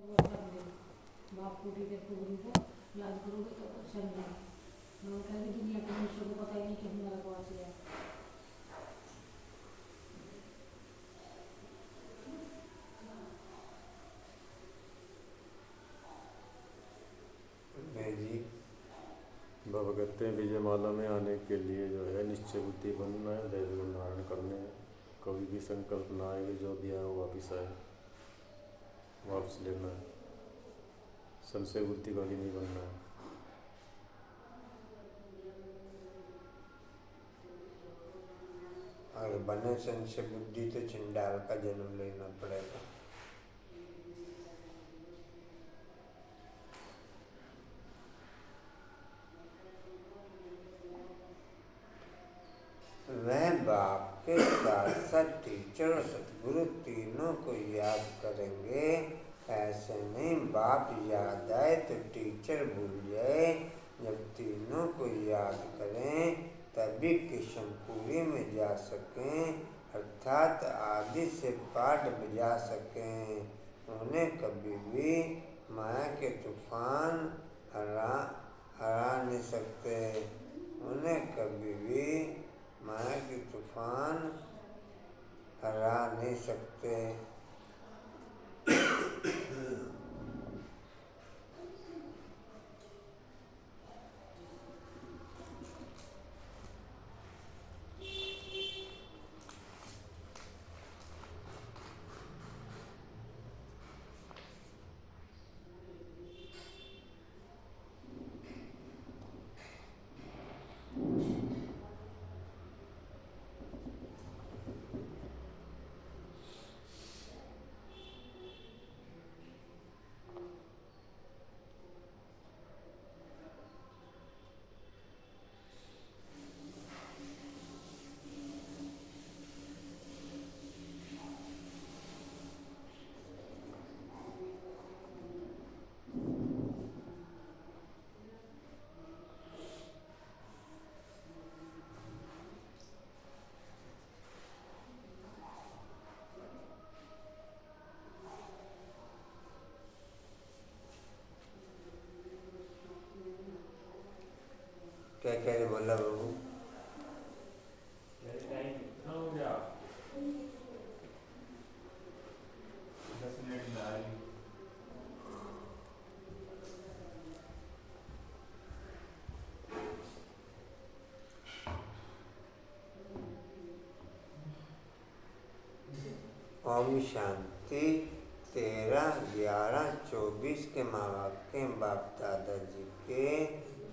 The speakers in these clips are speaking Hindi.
बाप को टीचर को उनको याद करोगे तो अच्छा नहीं है। मैं कह दुनिया के मनुष्य को पता ही नहीं कि हमारा पास है। जी बाबा कहते हैं विजयमाला में आने के लिए जो है निश्चय बुद्धि बनना है, दैव गुण धारण करने हैं, कभी भी संकल्प ना आए कि जो दिया है वो वापिस आए, वापस लेना है, संशय बुद्धि वाली नहीं बनना है। अगर बने संशय बुद्धि तो चंडाल का जन्म लेना पड़ेगा। वह बाप के साथ साथ टीचर और सतगुरु तीनों को याद करेंगे। ऐसे नहीं बाप याद आए तो टीचर भूल जाए। जब तीनों को याद करें तभी किशनपुरी में जा सकें, अर्थात आदि से पाठ बजा सकें। उन्हें कभी भी माया के तूफान हरा नहीं सकते। उन्हें कभी भी माया के तूफान हरा नहीं सकते। क्या कह रहे बोला बाबू? ओम शांति। 13/11/24 के माँ बाप के बाप दादाजी के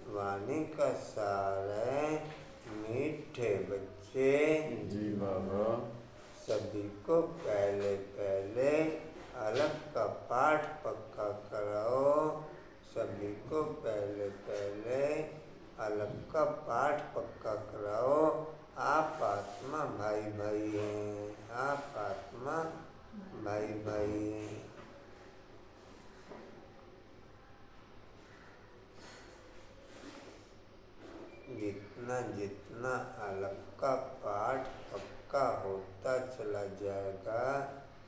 वाणी का सार है। मीठे बच्चे जी बाबा, सभी को पहले पहले अलग का पाठ पक्का कराओ। सभी को पहले पहले अलग का पाठ पक्का कराओ। आप आत्मा भाई भाई हैं। आप आत्मा भाई भाई हैं। जितना जितना अलग का पाठ पक्का होता चला जाएगा,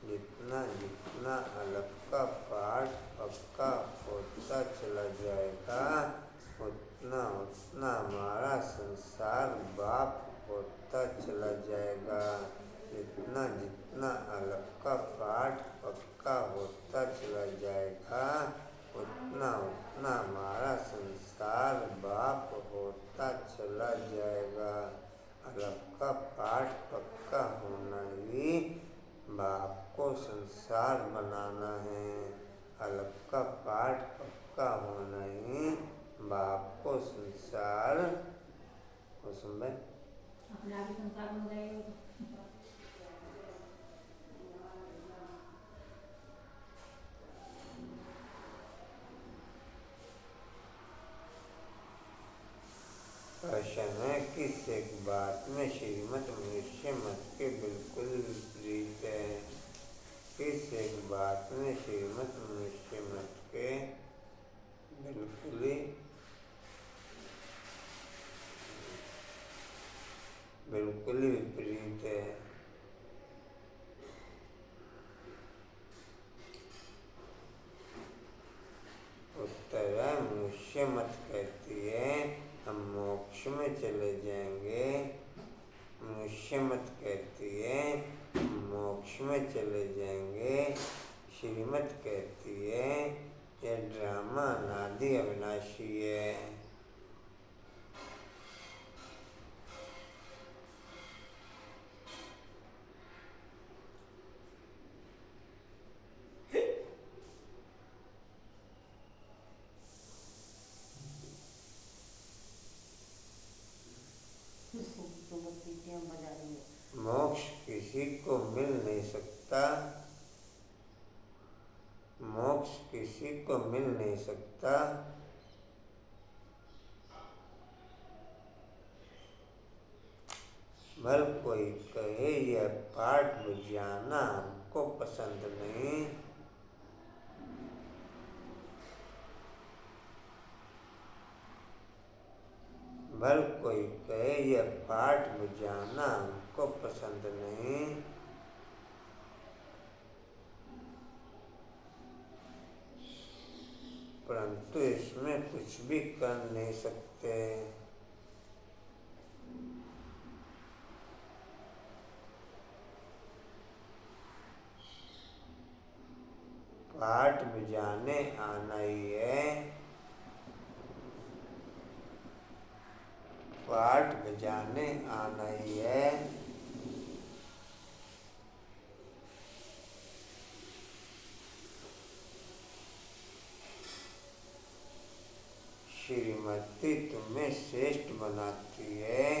जितना जितना अलग का पाठ पक्का होता चला जाएगा, उतना उतना हमारा संसार बाप होता चला जाएगा। जितना जितना अलग का पाठ पक्का होता चला जाएगा, उतना उतना हमारा संसार बाप होता चला जाएगा। अलग का पाठ पक्का होना ही बाप को संसार बनाना है। अलग का पाठ पक्का होना ही बाप को संसार को समझ अपने आप ही संसार में जाएगा। प्रश्न है किस एक बात में श्रीमत मनुष्य मत के बिल्कुल विपरीत है। किस एक बात में श्रीमत मनुष्य मत के बिल्कुल विपरीत है। मनुष्य मत कहती है, हम मोक्ष में चले जाएंगे। मनुष्य मत कहती है, मोक्ष में चले जाएंगे। श्रीमत कहती है, यह ड्रामा अनादि अविनाशी है। मोक्ष किसी को मिल नहीं सकता, मोक्ष किसी को मिल नहीं सकता। भल कोई कहे यह पाठ बुझाना हमको पसंद नहीं। भल कोई कहे यह पाठ बुझाना हमको पसंद नहीं। परंतु इसमें कुछ भी कर नहीं सकते। पाठ बुझाने आना ही है, पाठ बजाने आना ही है। श्रीमती तुम्हें श्रेष्ठ बनाती है।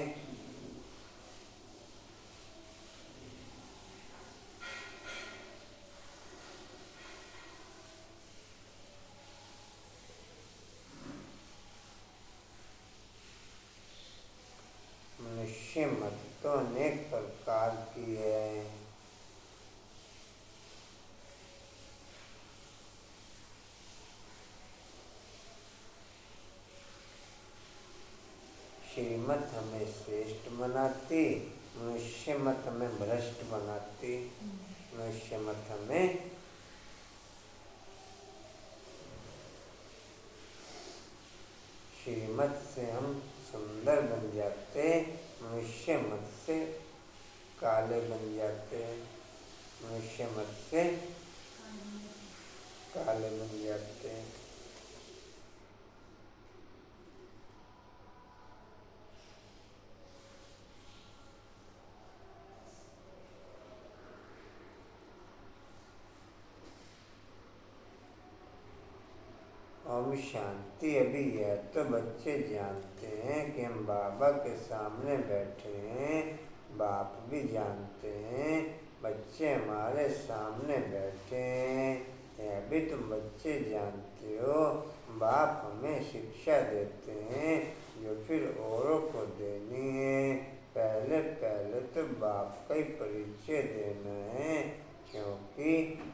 मनुष्य मत तो अनेक प्रकार की है। श्रीमत हमें श्रेष्ठ बनाती, मनुष्य मत हमें भ्रष्ट बनाती। मनुष्य मत हमें श्रीमत से हम सुंदर बन जाते, मनुष्य मत से काले बन जाते। मनुष्य मत से काले बन जाते। ओम शांति। अभी यह तो बच्चे जानते हैं कि हम बाबा के सामने बैठे हैं, बाप भी जानते हैं बच्चे हमारे सामने बैठे हैं। यह भी तुम बच्चे जानते हो, बाप हमें शिक्षा देते हैं जो फिर औरों को देनी है। पहले पहले तो बाप का ही परिचय देना है, क्योंकि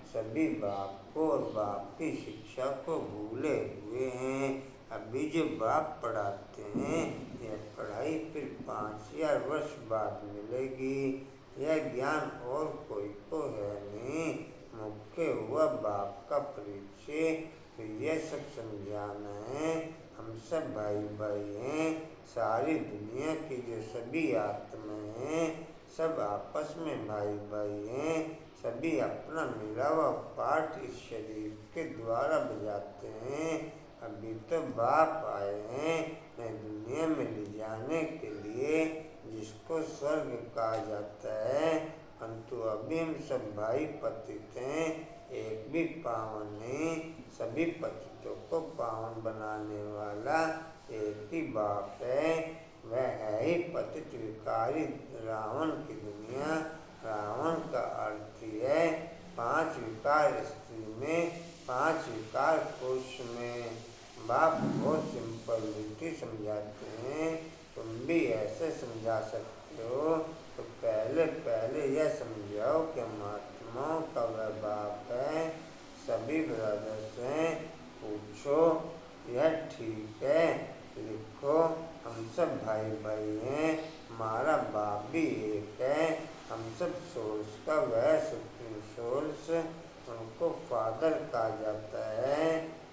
सभी बाप को और बाप की शिक्षा को भूले हुए हैं। अभी जो बाप पढ़ाते हैं यह पढ़ाई फिर 5000 वर्ष बाद मिलेगी। यह ज्ञान और कोई को है नहीं, मुख्य हुआ बाप का परिचय। फिर यह सब समझाना है हम सब भाई भाई हैं। सारी दुनिया की जो सभी आत्माएं हैं सब आपस में भाई भाई हैं। सभी अपना मिला हुआ पाठ इस शरीर के द्वारा बजाते हैं। अभी तो बाप आए हैं नई दुनिया में ले जाने के लिए, जिसको स्वर्ग कहा जाता है। परंतु अभी हम सब भाई पतित हैं, एक भी पावन नहीं। सभी पतितों को पावन बनाने वाला एक ही बाप है, वह है ही पतित विकारी रावण की दुनिया। रावण का अर्थ ही है 5 विकार स्त्री में, 5 विकार पुरुष में। बाप बहुत सिंपलिटी समझाते हैं, तुम भी ऐसे समझा सकते हो। तो पहले पहले यह समझाओ कि महात्माओं का वह बाप है, सभी ब्रदर्स हैं। पूछो यह ठीक है, लिखो हम सब भाई भाई हैं, हमारा बाप भी एक है। हम सब सोर्स का वह सुप्रीम सोर्स, उनको फादर कहा जाता है।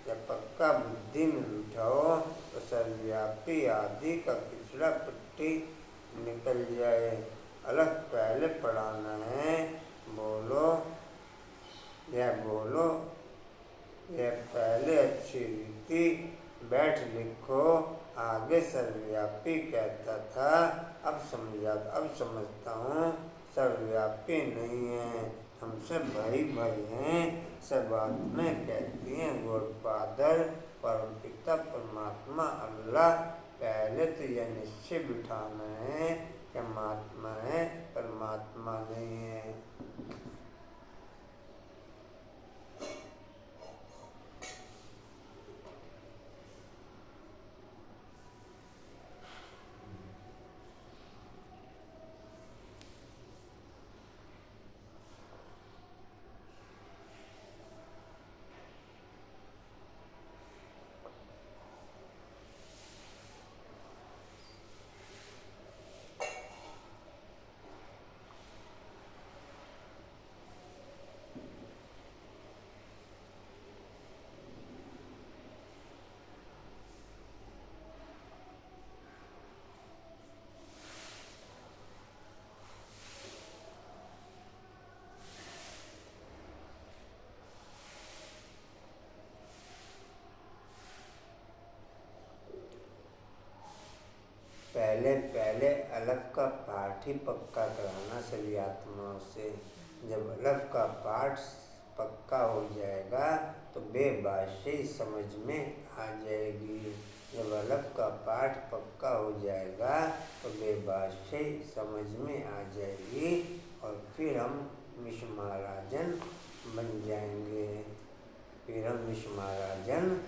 या पक्का बुद्धि में बिठाओ सर्वव्यापी आदि का पिछला पट्टी निकल जाए। अलग पहले पढ़ाना है, बोलो यह पहले अच्छी रीति बैठ लिखो। आगे सर्वव्यापी कहता था, अब समझता हूँ सर्वव्यापी नहीं है, हम सब भाई भाई हैं, सब आत्माएं कहती हैं गॉड फादर, परमपिता परमात्मा अल्लाह। पहले तो यह निश्चय बिठाना है कि हम आत्मा है, परमात्मा नहीं है। पहले अलग का पाठ ही पक्का कराना सभी आत्माओं से। जब अलग का पाठ पक्का हो जाएगा तो बेबाशी समझ में आ जाएगी। जब अलग का पाठ पक्का हो जाएगा तो बेबाशी समझ में आ जाएगी और फिर हम मिश महाराजन बन जाएंगे। फिर हम मिश महाराजन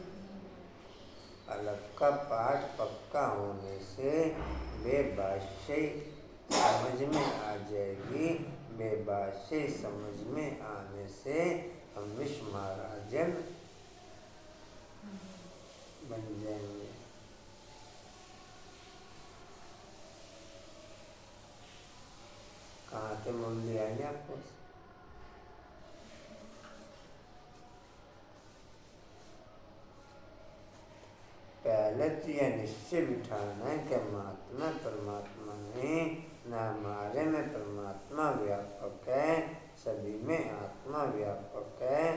अलग का पाठ पक्का होने से बेबाशी समझ में आ जाएगी। बेबाशी समझ में आने से हम विश्व महाराजन बन जाएंगे। कहाँ से मुंडी आएंगे आपको? पहले तो यह निश्चय बिठाना है कि महात्मा परमात्मा नहीं, न हमारे में परमात्मा व्यापक है, सभी में आत्मा व्यापक है।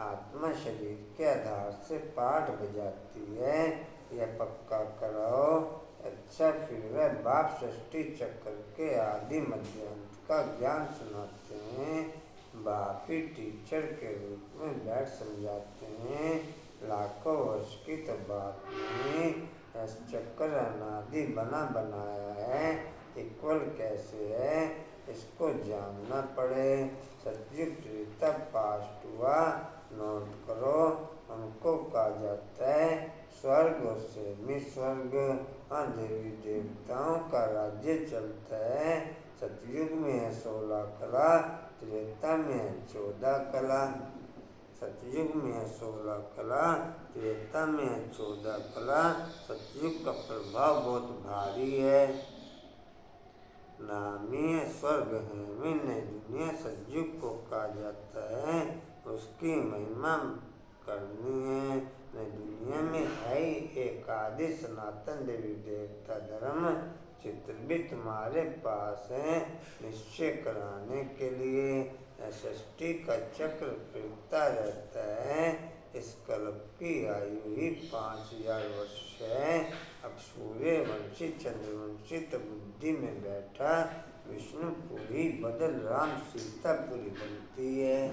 आत्मा शरीर के आधार से पाठ बजाती है, यह पक्का कराओ। अच्छा, फिर वह बाप सृष्टि चक्र के आदि मध्य अंत का ज्ञान सुनाते हैं। बाप ही टीचर के रूप में बैठ समझाते हैं। लाखों वर्ष की तो बात नहीं, इस चक्कर अनादि बना बनाया है, इक्वल कैसे है इसको जानना पड़े। सतयुग त्रेता पास्ट हुआ, नोट करो। हमको कहा जाता है स्वर्ग और सेमी स्वर्ग, देवी देवताओं का राज्य चलता है। सतयुग में है 16 कला, त्रेता में है 14 कला। सतयुग में है 16 कला, त्रेता में है 14 कला। सतयुग का प्रभाव बहुत भारी है। नामी है स्वर्ग है विनय दुनिया, सतयुग को कहा जाता है, उसकी महिमा करनी है। न दुनिया में है एक आदि सनातन देवी देवता धर्म, चित्र भी तुम्हारे पास है निश्चय कराने के लिए। षष्ठी का चक्र फिरता रहता है। इस कल्प की आयु ही 5000 वर्ष है। अब सूर्यवंशी चंद्रवंशी तो बुद्धि में बैठा, विष्णुपुरी बदल राम सीतापुरी बनती है।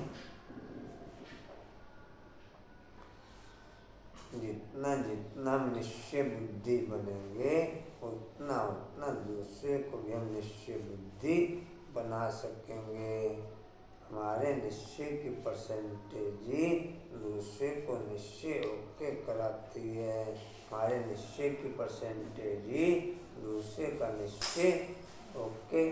जितना जितना हम निश्चय बुद्धि बनेंगे, उतना उतना दूसरे को भी हम निश्चय बुद्धि बना सकेंगे। हमारे निश्चय की परसेंटेज ही दूसरे को निश्चय ओके कराती है। हमारे निश्चय की परसेंटेज ही दूसरे का निश्चय ओके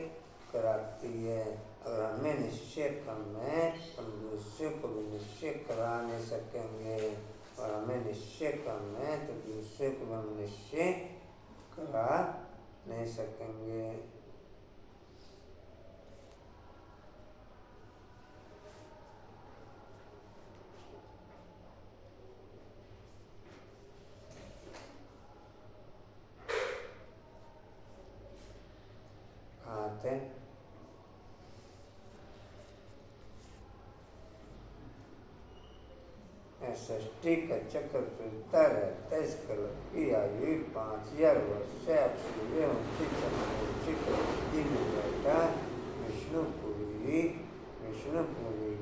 कराती है। अगर हमें निश्चय कम है, हम दूसरे को भी निश्चय करा नहीं सकेंगे, और हमें निश्चय कम है तो दूसरे को हम निश्चय करा नहीं सकेंगे। षष्ठी का चक्र फिरता रहता है। इस कल्प की आयु 5000 वर्ष से अब सूर्य ऊंची चतुर्थी में बैठा विष्णुपुरी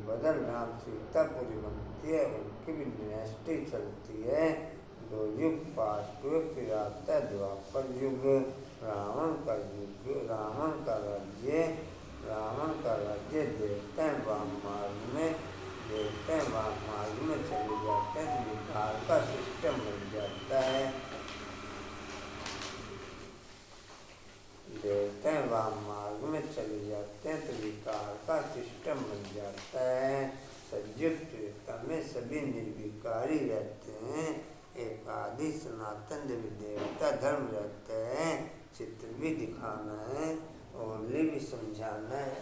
बदल राम सीतापुरी बनती है। उनकी भी डिनेस्टी चलती है। 2 युग पास हुए, फिर आता है द्वापर युग, रावण का राज्य देखते हैं वाम मार्ग में चले जाते हैं, तो विकार का सिस्टम बन जाता है। देखते हैं वाम मार्ग में चले जाते हैं तो विकार का सिस्टम बन जाता है। सतयुग त्रेता में सभी निर्विकारी रहते हैं। एक आदि सनातन देवी देवता धर्म रहते हैं। चित्र भी दिखाना है, ओनली भी समझाना है।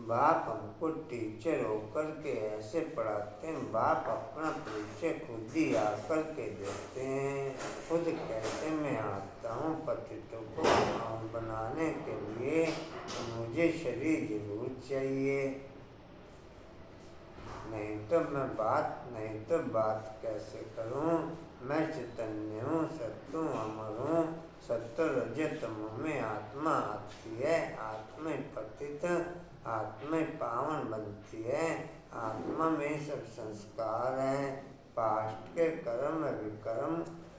बाप हमको टीचर होकर के ऐसे पढ़ाते हैं। बाप अपना परिचय खुद ही आकर के देते हैं। खुद कहते मैं आता हूँ पतितों को बनाने के लिए, मुझे शरीर जरूर चाहिए, नहीं तो बात कैसे करूँ। मैं चैतन्य हूँ, सत्य हूँ, अमर हूँ। सत्य रजतम में आत्मा आती है, आत्मा पतित, आत्मा पावन बनती है। आत्मा में सब संस्कार हैं। पास्ट के कर्म विकर्म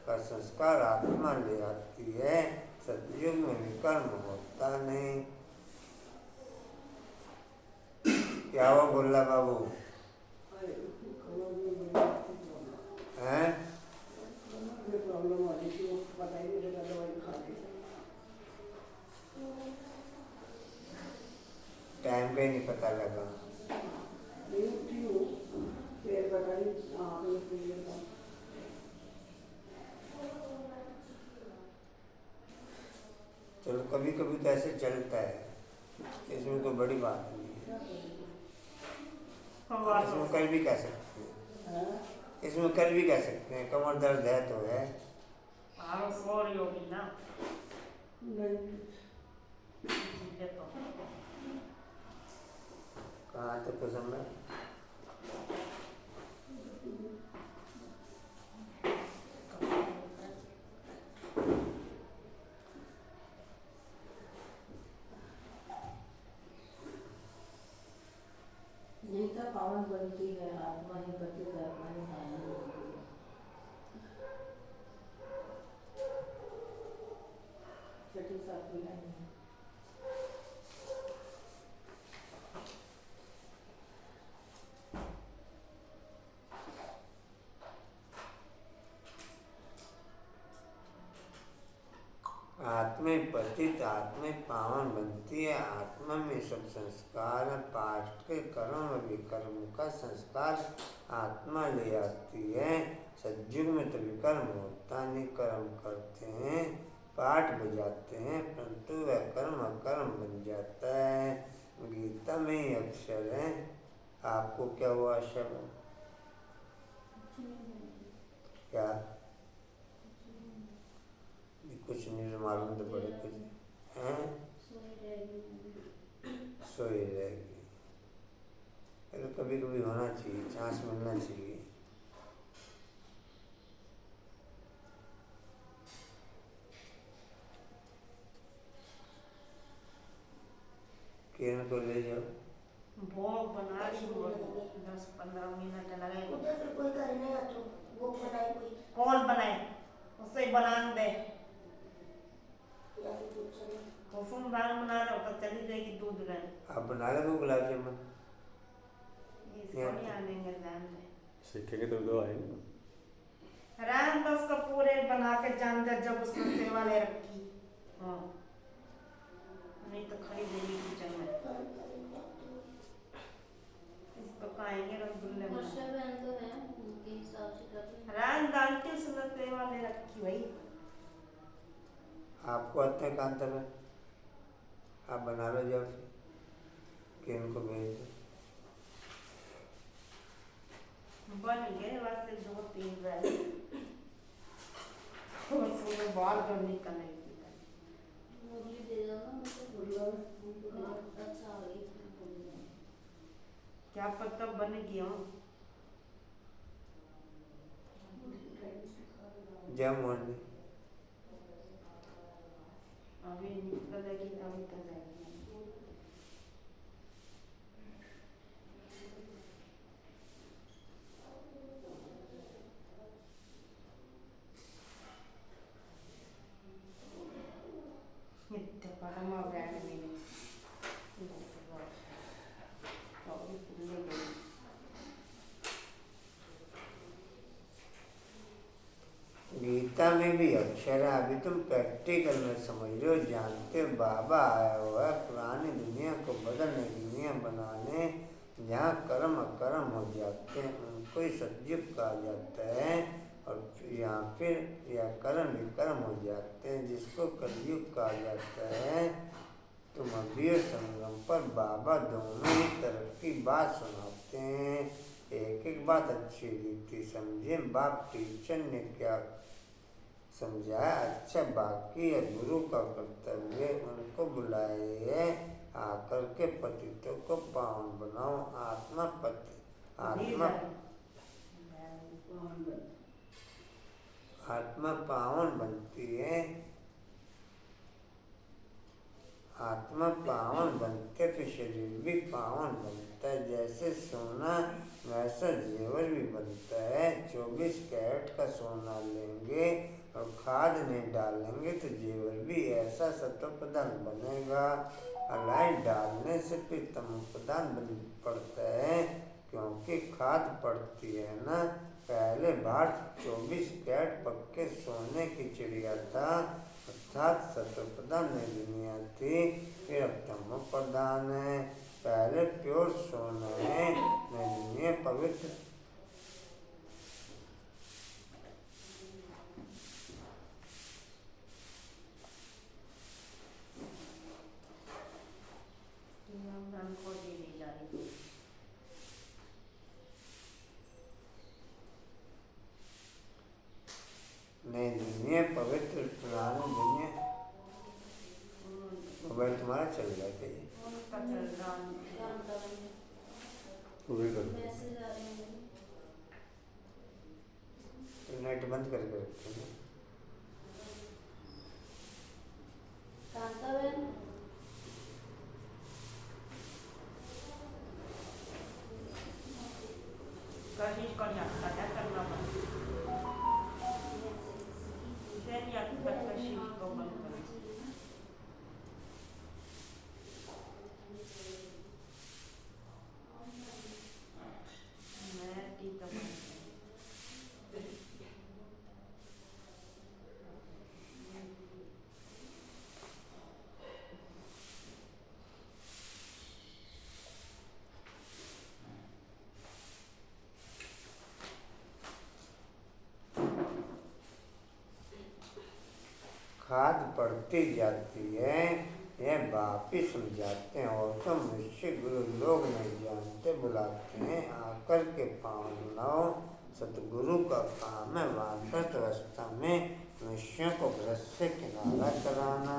का संस्कार आत्मा ले आती है। सतयुग में विकर्म होता नहीं। क्या हुआ बोला बाबू? हैं? टाइम का ही नहीं पता लगा। चलो कभी कभी तो ऐसे चलता है, इसमें तो बड़ी बात नहीं है। इसमें कर भी कह सकते हैं, इसमें कर भी कह सकते हैं। कमर दर्द है तो है। कहाँ तक पसंद है? गीता पावन बनती है, आत्मा ही पतित, आत्मा ही पावन बनती है। छठी सातवीं लाइन है। आत्मा पतित, आत्मा पावन बनती है। आत्मा में सब संस्कार, पास्ट के कर्म विकर्म का संस्कार आत्मा ले आती है। सतयुग में तो विकर्म होता नहीं, कर्म करते हैं, पाठ बजाते हैं, परंतु वह कर्म अकर्म बन जाता है। गीता में ही अक्षर है। आपको क्या हुआ शब्द? क्या कुछ नहीं मालूम तो बड़े कुछ हैं। सोई रहेगी। तो कभी कभी होना चाहिए, चांस मिलना चाहिए। किरण को ले जाओ। भोग बना रही हूँ, 10-15 मिनट लगेगा। उधर फिर कोई करने या तो भोग बनाए कोई, कौन बनाए? उससे बनाने दे। या फिर दूध चले। कुसुम दाल बना रहा हो तो चली जाएगी दूध लेने। आप बना लो गुलाब जामुन। इसको नहीं आने जान दे। सीखेंगे तो दो आएंगे। रामदास का पूरे बना के जान दे जब उसने सेवा ले रखी। हाँ, नहीं तो खरीदेगी किचन में। इसको खाएंगे रसगुल्ले में। वर्षा बहन तो है, उनके हिसाब से कर रही है। रामदास की उसने सेवा ले रखी भाई। आपको आते हैं कांता में, आप बना लो जाओ, फिर किरण को भेज दो। और निकल रही थी। मुरली दे दो ना, मुझे भूल गया। अच्छा आ गई, भूल गया। क्या पता बन गया हूँ। जमुन अभी निकलेगी तभी तो जाएगी। इतने परमा ब्रांड में अभी भूल गई। गीता में भी अक्षर है। अभी तुम प्रैक्टिकल में समझ रहे हो, जानते हो बाबा आया हुआ है पुरानी दुनिया को बदलने, दुनिया बनाने, जहाँ कर्म अकर्म हो जाते हैं उनको ही सतयुग कहा जाता है, और यहाँ फिर या कर्म विकर्म हो जाते हैं जिसको कलयुग कहा जाता है। तुम अभी संगम पर बाबा दोनों ही तरफ की बात सुनाते हैं। एक एक बात अच्छी रीति समझे। बाप टीचर ने क्या समझाया, अच्छा बाकी है गुरु का कर्तव्य, उनको बुलाए आकर के पतितों को पावन बनाओ। आत्मा पावन बनती है। आत्मा पावन बनते तो शरीर भी पावन बनता है। जैसे सोना वैसा जेवर भी बनता है। 24 कैरेट का सोना लेंगे और खाद नहीं डालेंगे तो जेवर भी ऐसा सत्वप्रधान बनेगा। अलाई डालने से फिर तमोप्रधान बन पड़ता है, क्योंकि खाद पड़ती है ना। पहले भारत 24 कैरेट पक्के सोने की चिड़िया था, अर्थात सत्वप्रधान नई दुनिया थी। फिर अब तमोप्रधान है। पहले प्योर सोना है, नई दुनिया पवित्र को दे दी जा रही थी। नई दुनिया पवित्र पुरानी दुनिया। मोबाइल तुम्हारा चल रहा है उनका चल रहा है। पूरे कर दो। मैसेज आ रहे हैं। तो नेट बंद करके रखते हैं। कांता बहन, कहीं को जाता है करना पड़ता है। या कहीं को बंद करें। मैं ठीक है। खाद पड़ती जाती है, यह बाप ही समझाते हैं। और तो मनुष्य गुरु लोग नहीं जानते, बुलाते हैं आकर के पावन बनाओ। सतगुरु का काम है वानप्रस्थ अवस्था में मनुष्यों को ग्रस्त से किनारा कराना।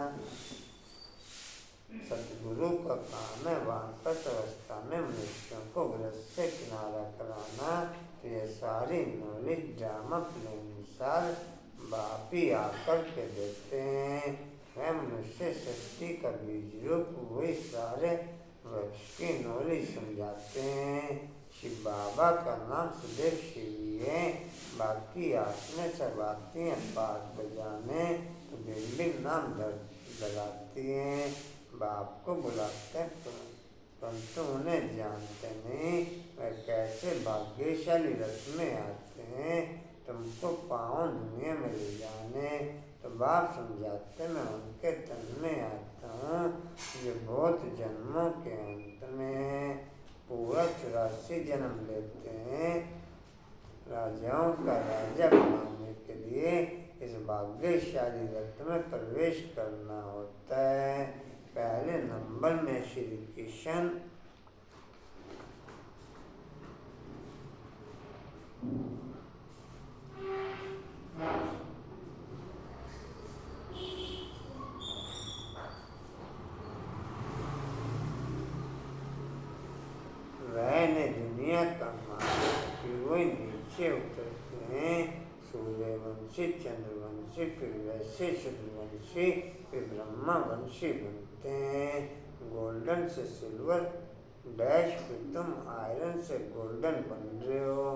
सतगुरु का काम है वानप्रस्थ अवस्था में मनुष्यों को ग्रस्त से किनारा कराना। तो ये सारी नॉलेज ड्रामा प्ले अनुसार बाप ही आकर के देते हैं। वह मनुष्य सृष्टि का बीज रूप वही सारे वृक्ष की नॉलेज समझाते हैं। शिव बाबा का नाम सदैव शिवी है। बाकी आत्मा सब आती हैं पाठ बजाने, तो बिल्डिंग नाम लगाती हैं। बाप को बुलाते हैं परंतु उन्हें जानते नहीं। वह कैसे भाग्यशाली रथ में आते हैं तुमको पावन दुनिया में ले जाने। तो बाप समझाते मैं उनके तन में आता हूँ जो बहुत जन्मों के अंत में पूरा 84 जन्म लेते हैं। राजाओं का राजा बनाने के लिए इस भाग्यशाली रथ में प्रवेश करना होता है। पहले नंबर में श्री कृष्ण, नीचे उतरते हैं। सूर्यवंशी, चंद्रवंशी, फिर वैश्य, शत्रुवंशी, फिर ब्रह्मवंशी बनते हैं। गोल्डन से सिल्वर डैश, फिर तुम आयरन से गोल्डन बन रहे हो।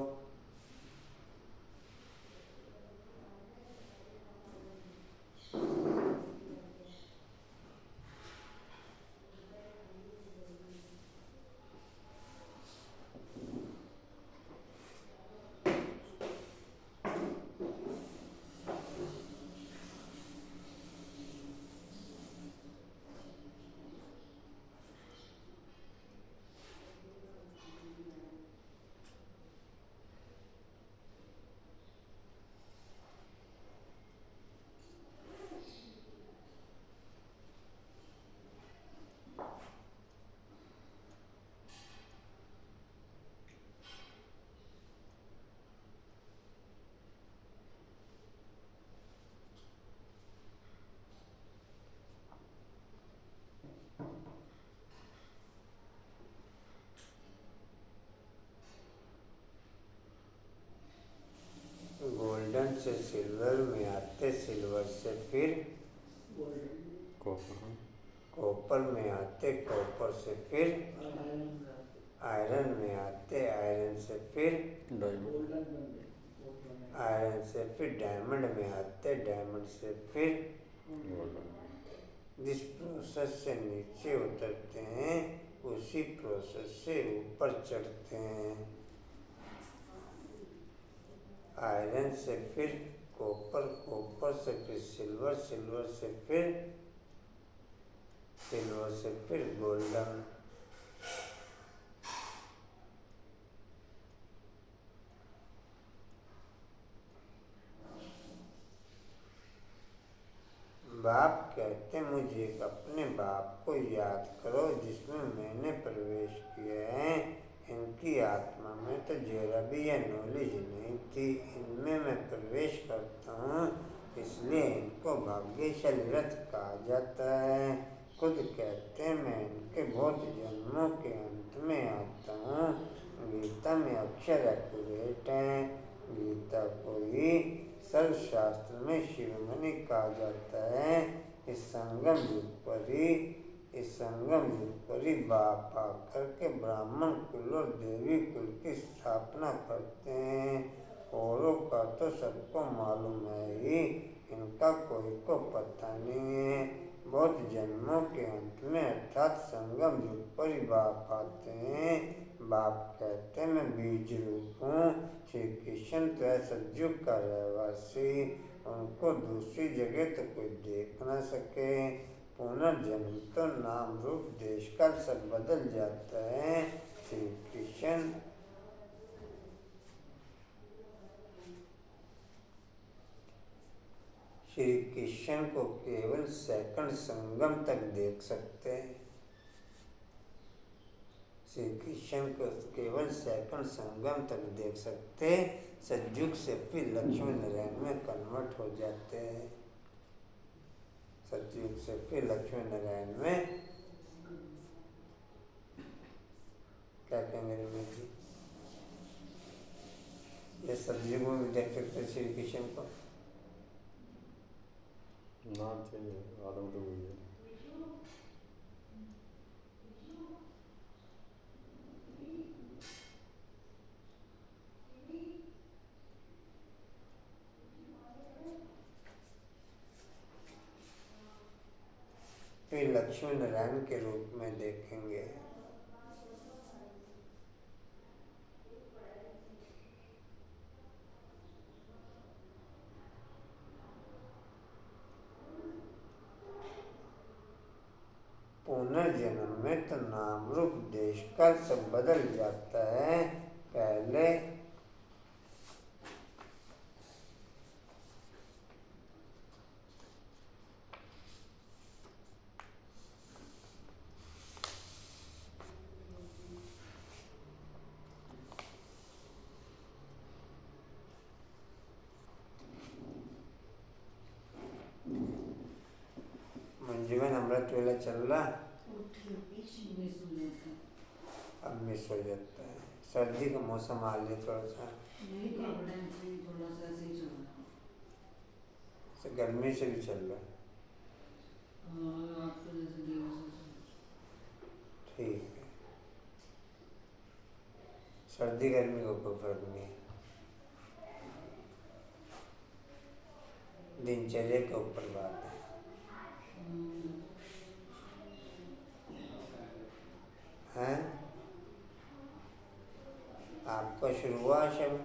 गोल्डन से सिल्वर में आते, सिल्वर से फिर कॉपर में आते, कॉपर से फिर आयरन में आते, आयरन से फिर आयरन से फिर डायमंड में आते, डायमंड से फिर जिस प्रोसेस से नीचे उतरते हैं उसी प्रोसेस से ऊपर चढ़ते हैं। आयरन से फिर कॉपर, कॉपर से फिर सिल्वर, सिल्वर से फिर गोल्डन। बाप कहते मुझे एक अपने बाप को याद करो जिसमें मैंने प्रवेश किया है। इनकी आत्मा में तो जरा भी यह नॉलेज नहीं थी, इनमें मैं प्रवेश करता हूँ, इसलिए इनको भाग्यशाली रथ कहा जाता है। खुद कहते हैं मैं इनके बहुत जन्मों के अंत में आता हूँ। गीता में अक्षर एक्यूरेट है। गीता को ही सर्वशास्त्र में शिरोमणि कहा जाता है। इस संगम युग पर ही बाप आकर के ब्राह्मण कुल और देवी कुल की स्थापना करते हैं। औरों का तो सबको मालूम है ही, इनका कोई को पता नहीं है। बहुत जन्मों के अंत में अर्थात संगम युग पर ही बाप आते हैं। बाप कहते हैं मैं बीज रूप हूँ। श्री कृष्ण तो है सतयुग का रहवासी, उनको दूसरी जगह तो कोई देख ना सके। पुनर्जन्म तो नाम रूप देश काल सब बदल जाता है। श्री कृष्ण को केवल सेकंड संगम तक देख सकते हैं। श्री कृष्ण को केवल सेकंड संगम तक देख सकते। सतयुग से फिर लक्ष्मी नारायण में कन्वर्ट हो जाते हैं। सतयुग से फिर लक्ष्मी नारायण में क्या कहेंगे रमेश जी? ये सतयुग में भी देख सकते श्री कृष्ण को। नाम चेंज है, आदम तो वही है। फिर लक्ष्मी नारायण के रूप में देखेंगे। पुनर्जन्म में तो नाम रूप देश काल सब बदल जाता है। पहले जीवन अमृत वेला चल रहा, अब मिस हो जाता है। सर्दी का मौसम आ लिया थोड़ा सा, नहीं काफी टाइम से ही थोड़ा सा ऐसे ही चल रहा से गर्मी से भी चल रहा है। है। और आप तो जैसे दिनों से ठीक है, सर्दी गर्मी का कोई फर्क नहीं है, दिनचर्या के ऊपर बात है। हैं आपका शुरू हुआ शब्द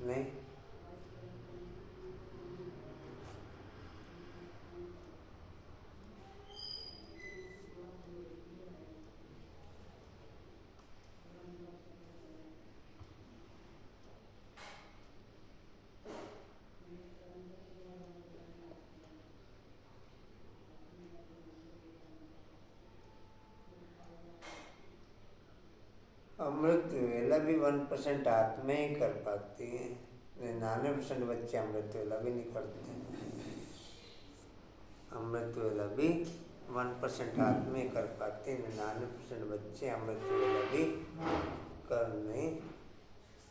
नहीं? अमृत वेला भी 1% आत्मा ही कर पाती है, 99% बच्चे अमृत वेला भी नहीं करते। अमृत वेला भी 1% आत्मा ही कर पाते हैं, 99% बच्चे अमृत वेला भी कर नहीं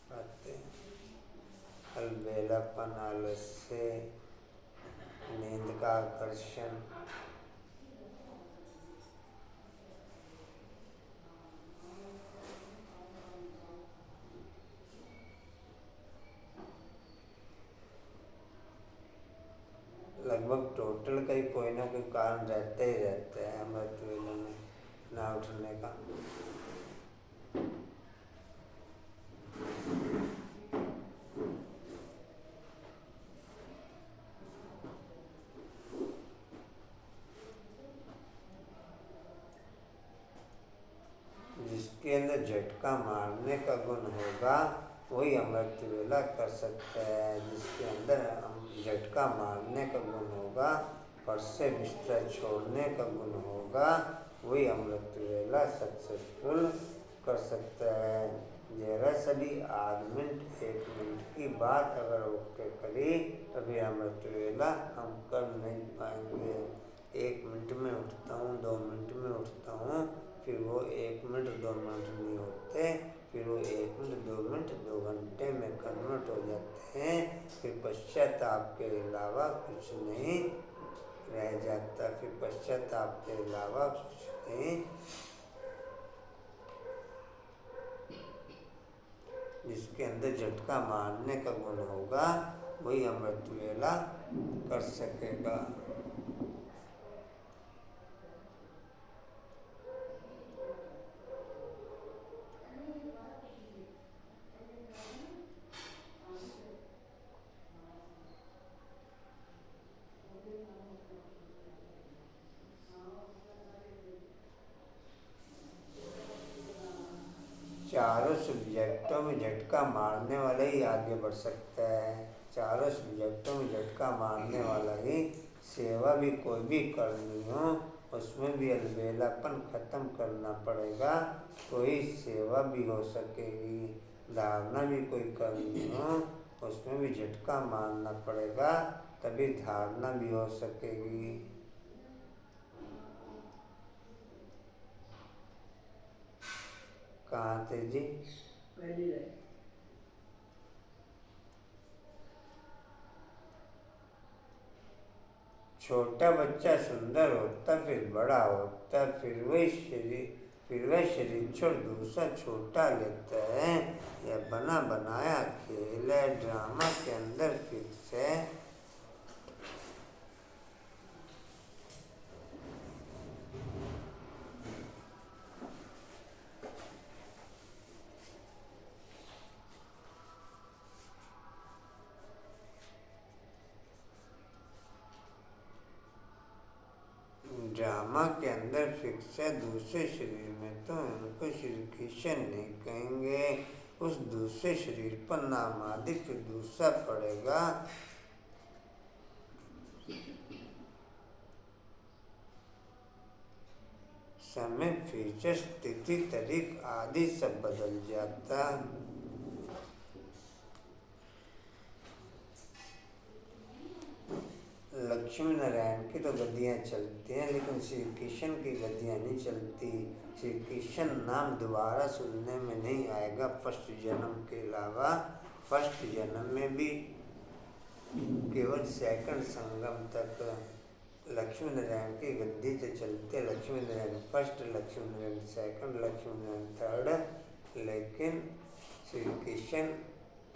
पाते। अलबेलापन, आलस्य, नींद का आकर्षण, लगभग टोटल का ही कोई ना कोई कारण रहता ही रहता है अमृत वेला में ना उठने का। जिसके अंदर झटका मारने का गुण होगा वही अमृत वेला कर सकता है। जिसके अंदर झटका मारने का गुण होगा, फट से बिस्तर छोड़ने का गुण होगा, वही अमृत वेला सक्सेसफुल कर सकता है। जरा सभी आध मिनट 1 मिनट की बात अगर ओके करी तभी अमृत वेला हम कर नहीं पाएंगे। 1 मिनट में उठता हूँ, 2 मिनट में उठता हूँ, फिर वो 1 मिनट 2 मिनट नहीं होते, फिर वो 1 मिनट 2 मिनट 2 घंटे में कन्वर्ट हो जाते हैं। फिर पश्चाताप के अलावा कुछ नहीं रह जाता, फिर पश्चाताप के अलावा कुछ नहीं। जिसके अंदर झटका मारने का गुण होगा वही अमृत वेला कर सकेगा। 4 सब्जेक्टों में झटका मारने वाला ही आगे बढ़ सकता है। 4 सब्जेक्टों में झटका मारने वाला ही, सेवा भी कोई भी करनी हो उसमें भी अलबेलापन ख़त्म करना पड़ेगा तो ही सेवा भी हो सकेगी। धारणा भी कोई करनी हो उसमें भी झटका मारना पड़ेगा तभी धारणा भी हो सकेगी। कहाँ थे जी? छोटा बच्चा सुंदर होता फिर बड़ा होता, फिर वह शरीर छोड़ दूसरा छोटा लेता है। यह बना बनाया खेल है, ड्रामा के अंदर फिक्स है। ड्रामा के अंदर फिक्स है, दूसरे शरीर में तो उनको श्री कृष्ण नहीं कहेंगे। उस दूसरे शरीर पर नाम आदि फिर दूसरा पड़ेगा। समय, फीचर्स, तिथि, तारीख आदि सब बदल जाता। लक्ष्य लक्ष्मी नारायण की तो गद्दियाँ चलती हैं, लेकिन श्री कृष्ण की गद्दियाँ नहीं चलती। श्री कृष्ण नाम दोबारा सुनने में नहीं आएगा फर्स्ट जन्म के अलावा। फर्स्ट जन्म में भी केवल सेकंड संगम तक लक्ष्मी नारायण की गद्दी से चलते। Lakshmi Narayan first, Lakshmi Narayan second, Lakshmi Narayan third, लेकिन श्री कृष्ण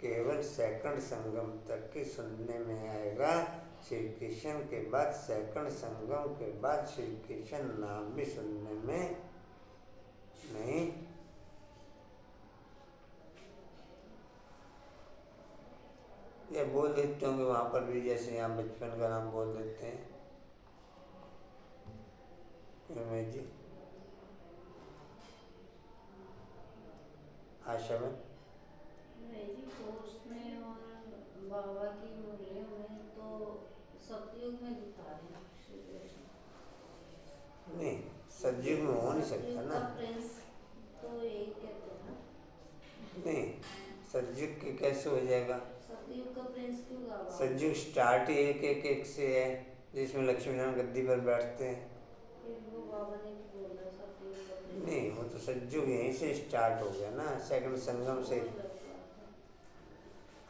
केवल सेकंड संगम तक ही सुनने में आएगा। श्री कृष्ण के बाद सेकंड संगम के बाद श्री कृष्ण नाम भी सुनने में नहीं। ये बोल देते होंगे वहाँ पर भी, जैसे यहाँ बचपन का नाम बोल देते हैं। रमेश जी, आशा में नहीं जी, कोर्स में और बाबा की मुरलियों में तो सतयुग में दिखा रहे हैं श्री कृष्ण। नहीं, सतयुग में हो नहीं सकता ना। प्रिंस तो यही कहते हैं ना। नहीं, सतयुग के कैसे हो जाएगा? सतयुग का प्रिंस क्यों गावा? सतयुग स्टार्ट ही एक से है, जिसमें लक्ष्मी नारायण गद्दी पर बैठते हैं। फिर वो बाबा ने बोला सतयुग का प्रिंस। नहीं, वो तो सतयुग यहीं से स्टार्ट हो गया ना, सेकंड संगम से।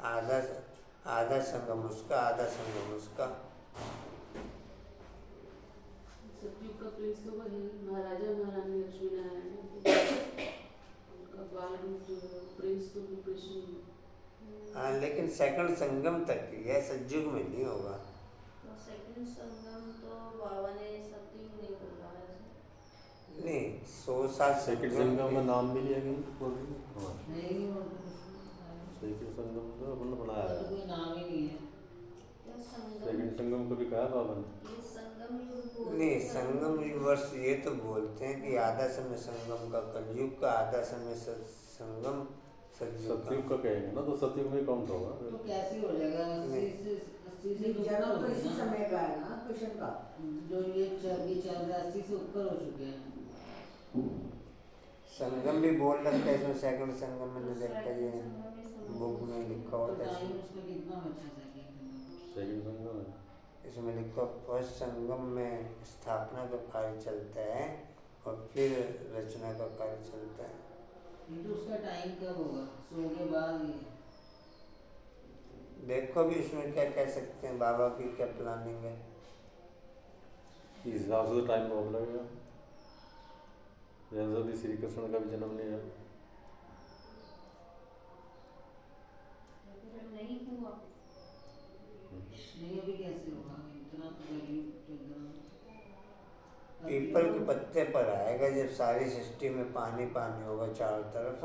आधा संगम उसका, आधा संगम उसका। सतयुग का प्रिंस तो वही महाराजा महारानी लक्ष्मी नारायण, उनका बाल रूप जो है प्रिंस तो कृष्ण। हाँ, लेकिन सेकंड संगम तक ही है, सतयुग में नहीं होगा। तो सेकंड संगम तो बाबा ने सतयुग नहीं बोला है। नहीं, 100 साल सेकंड संगम का नाम भी लिया गया। नहीं, सेकंड संगम तो अपन ने बनाया है। कोई नाम ही नहीं है। क्या संगम? सेकंड संगम कभी कहा बाबा ने? ये संगम युग बोलते नहीं, हैं। संगम वर्ष ये तो बोलते हैं कि आधा समय संगम का कलयुग का, आधा समय संगम सतयुग सतयुग का कहेंगे ना, तो सतयुग में काउंट होगा। तो कैसे हो जाएगा? 80 से जन्म तो इसी समय का है ना कृष्ण का। जो ये चल रहा है 80 से ऊपर हो चुके हैं। संगम भी बोल रखते हैं इसमें, सेकंड संगम मैंने देखा ये बुक में लिखा होता है। टाइम उसमें कितना बचा सके? सेकंड संगम है। इसमें लिखा फर्स्ट संगम में स्थापना का कार्य चलता है और फिर रचना का कार्य चलता है। तो उसका टाइम कब होगा? सो के बाद ही? देखो भी इसमें क्या कह सकते हैं, बाबा की क्या प्लानिंग है। इस हिसाब से तो टाइम बहुत लगेगा। जैसा भी श्री कृष्ण का भी जन्म नहीं है। नहीं हुआ। नहीं, अभी कैसे होगा? इतना तो पीपल के पत्ते पर आएगा जब सारी सृष्टि में पानी पानी होगा चारों तरफ।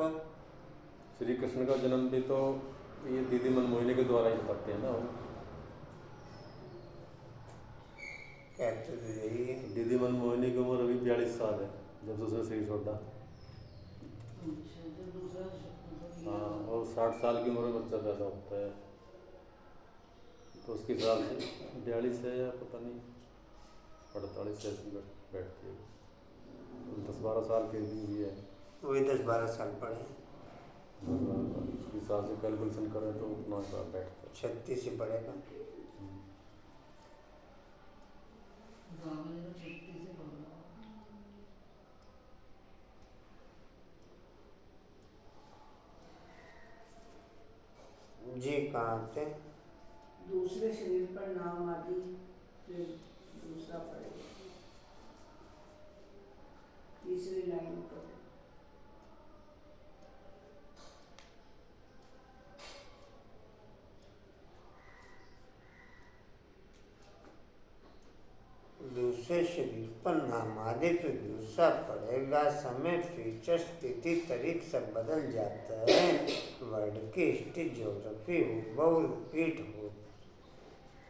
श्री कृष्ण का जन्म भी तो ये दीदी मनमोहिनी के द्वारा ही बताते हैं ना। कहते तो यही है। दीदी मनमोहिनी की उम्र अभी 42 साल है जब उसने श्री छोड़ा। हाँ, और 60 साल की उम्र में बच्चा पैदा होता है, तो उसके हिसाब से 42 है या पता नहीं 48 ऐसी बैठती है। 10-12 साल के भी है। वही 10-12 साल पड़े हैं। उसके हिसाब से कैलकुलेशन करें तो उतना साल बैठता है। 36 ही पड़ेगा। जी कहाँ थे? दूसरे शरीर पर नाम आदि फिर दूसरा पड़ेगा। तीसरी लाइन पर दूसरे शरीर पर नाम आदि फिर दूसरा पड़ेगा। समय फीचर स्थिति तारीख सब बदल जाता है। वर्ड की हिस्ट्री ज्योग्राफी बहु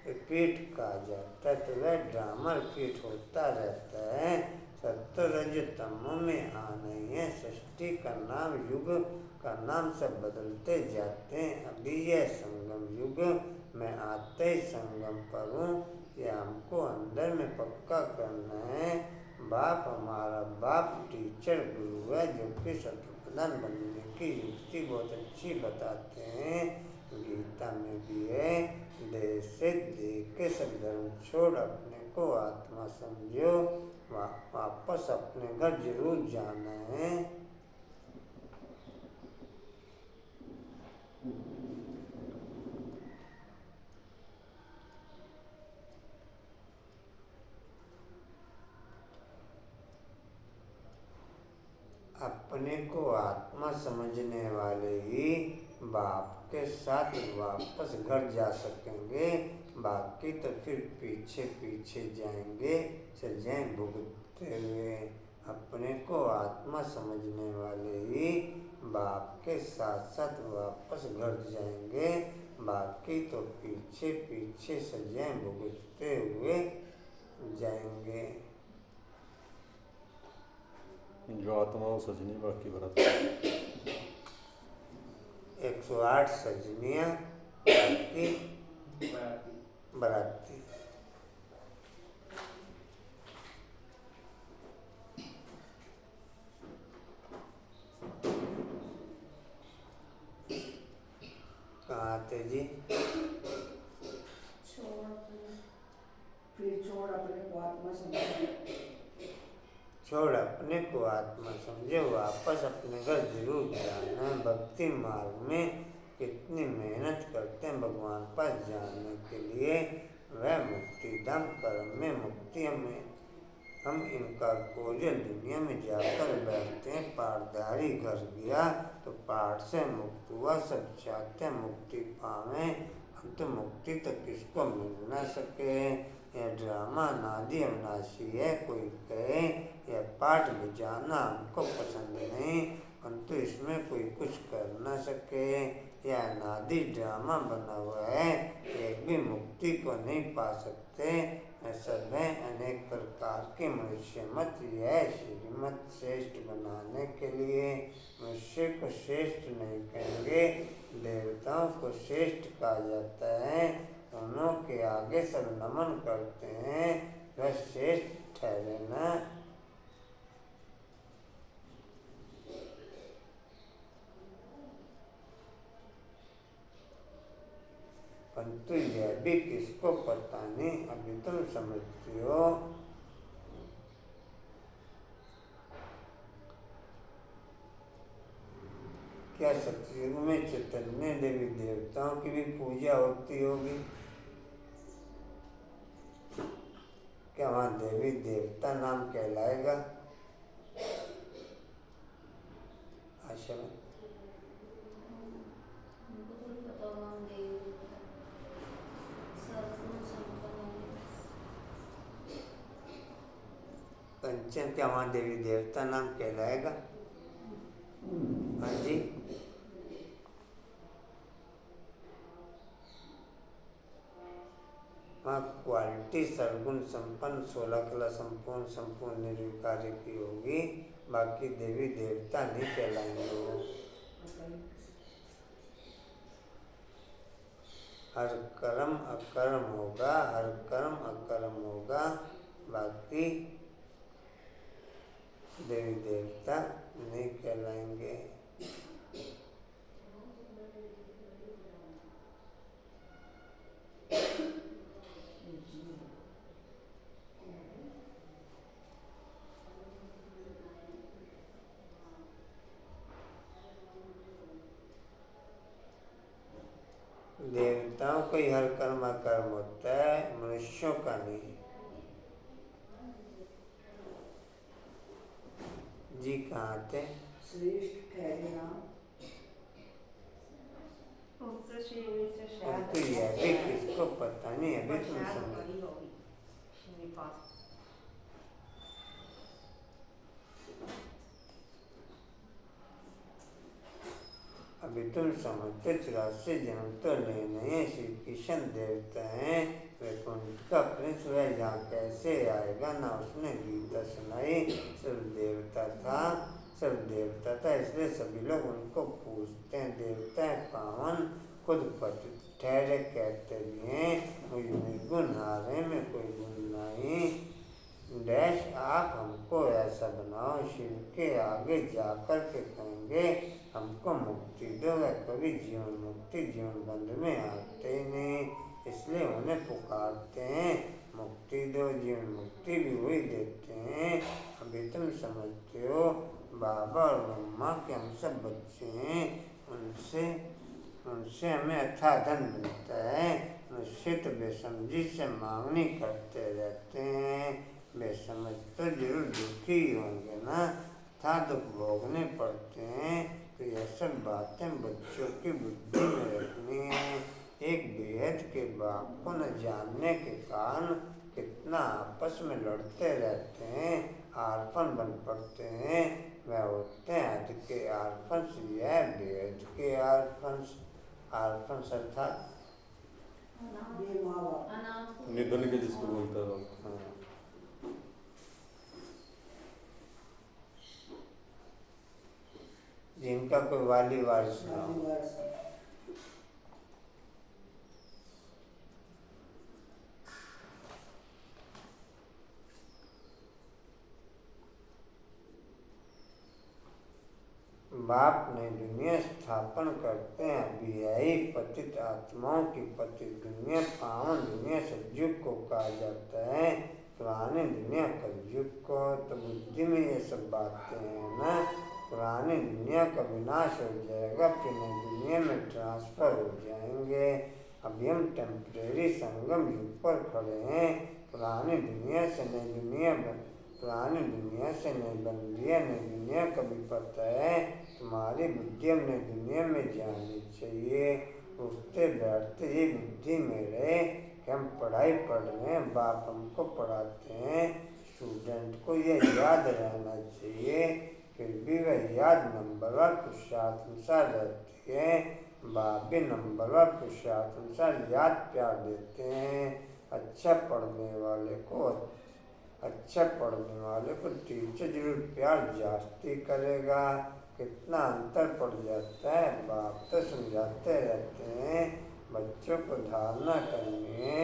रिपीट कहा जाता है, तो वह ड्रामा रिपीट होता रहता है। सत्य रज तमो में आना ही है। सृष्टि का नाम युग का नाम सब बदलते जाते हैं। अभी यह संगम युग में आते ही संगम पर हूँ, ये हमको अंदर में पक्का करना है। बाप हमारा बाप टीचर गुरु है, जो कि शत्रुघ्न बनने की युक्ति बहुत अच्छी बताते हैं। गीता में भी है, देह से देह के सब धर्म छोड़ अपने को आत्मा समझो, वापस अपने घर जरूर जाना है। अपने को आत्मा समझने वाले ही बाप के साथ वापस घर जा सकेंगे, बाकी तो फिर पीछे पीछे जाएंगे सजाएं भुगतते हुए। अपने को आत्मा समझने वाले ही बाप के साथ साथ वापस घर जाएंगे, बाकी तो पीछे पीछे सजाएं भुगतते हुए जाएंगे। जो आत्मा वो सजनी बाकी बरात 108 सजनियाँ बाकी बराती। कहाँ थे जी? फिर छोड़ अपने को आत्मा समझो, छोड़ अपने को आत्मा समझो, वापस अपने घर जरूर जाना। भक्ति मार्ग में कितनी मेहनत करते हैं भगवान पास जाने के लिए, वह मुक्ति धाम कर्म में मुक्ति हमें हम इनका कोजल दुनिया में जाकर बैठते हैं। पाठधारी घर गया तो पाठ से मुक्त हुआ, सब चाहते हैं मुक्ति पावे, हम तो मुक्ति तो किसको मिल ना सके। यह ड्रामा नादी अविनाशी है, कोई कहे यह पाठ में जाना हमको पसंद नहीं, परंतु इसमें कोई कुछ कर ना सके। यह नादी ड्रामा बना हुआ है, एक भी मुक्ति को नहीं पा सकते। सब है अनेक प्रकार के मनुष्य मत, यह श्रीमत श्रेष्ठ बनाने के लिए मनुष्य को श्रेष्ठ नहीं कहेंगे, देवताओं को श्रेष्ठ कहा जाता है। दोनों के आगे सब नमन करते हैं, वह श्रेष्ठ ठहरे ना। परंतु यह भी किसको पता नहीं, अभी तुम समझती हो। क्या सतयुग में चैतन्य देवी देवताओं की भी पूजा होती होगी? क्या वहाँ देवी देवता नाम कहलाएगा आशा में? पंचम क्या वहाँ देवी देवता नाम कहलाएगा? हाँ जी, वहाँ क्वालिटी सरगुण संपन्न 16 कला संपूर्ण संपूर्ण निर्विकारी की होगी, बाकी देवी देवता नहीं कहलाएंगे वो। हर कर्म अकर्म होगा, हर कर्म अकर्म होगा, बाकी देवी देवता नहीं कहलाएंगे। देवताओं का ही हर कर्म अकर्म होता है, मनुष्यों का नहीं। जी कहाँ थे? श्रेष्ठ ठहरे ना, परंतु यह भी किसको पता नहीं, अभी तुम समझ। अभी तुम समझते 84 जन्म तो लेने हैं, श्री कृष्ण देवता हैं, वैकुंठ का प्रिंस, वह यहाँ कैसे आएगा ना। उसने गीता सुनाई, सब देवता था, इसलिए सभी लोग उनको पूछते हैं। देवता है पावन, खुद पतित ठहरे कहते भी हैं, मुझ निर्गुण हारे में कोई गुण नहीं। डैश आप हमको ऐसा बनाओ, शिव के आगे जाकर के कहेंगे हमको मुक्ति दो। वह कभी जीवन मुक्ति जीवन बंध में आते नहीं, इसलिए उन्हें पुकारते हैं मुक्ति दो। जीवन मुक्ति भी वही देते हैं। अभी तुम समझते हो बाबा और मम्मा के हम सब बच्चे हैं, उनसे हमें अथाह धन मिलता है। मुझसे तो बेसमझी से मांगनी करते रहते हैं। बेसमझ तो जरूर दुखी होंगे ना, था दुख भोगने पड़ते हैं। तो यह सब बातें बच्चों की बुद्धि में रखनी है। एक बेहद के बाप को न जानने के कारण कितना आपस में लड़ते रहते हैं, आर्पण बन पड़ते हैं। वह होते हैं अध के आर्पण, यह बेहद के आर्पण अर्थात ये माँ बाप अनाथ निधन के जिसको बोलते हैं लोग। जिनका कोई वाली वारिस ना हो। आदिवासी बाप ने दुनिया स्थापन करते हैं। अभियायी पतित आत्माओं की पतित दुनिया, पावन दुनिया सतयुग को कहा जाता है, पुरानी दुनिया कलयुग को। तो बुद्धि में ये सब बातें हैं ना। पुरानी दुनिया का विनाश हो जाएगा, फिर नई दुनिया में ट्रांसफर हो जाएंगे। अभी हम टेम्परेरी संगम युग पर खड़े हैं। पुरानी दुनिया से नई दुनिया से नई बंदी है। नई दुनिया का भी पता है। तुम्हारी बुद्धि हम नई दुनिया में जानी चाहिए। उठते बैठते ये बुद्धि में रहे कि हम पढ़ाई पढ़ रहे हैं, बाप हमको पढ़ाते हैं। स्टूडेंट को ये याद रहना चाहिए, फिर भी वह याद नंबरवार पुरुषार्थ अनुसार रहती है। बाप भी नंबरवार पुरुषार्थ अनुसार याद प्यार देते हैं। अच्छा पढ़ने वाले को टीचर जरूर प्यार जास्ती करेगा। कितना अंतर पड़ जाता है। बाप तो समझाते रहते हैं बच्चों को धारणा करनी है,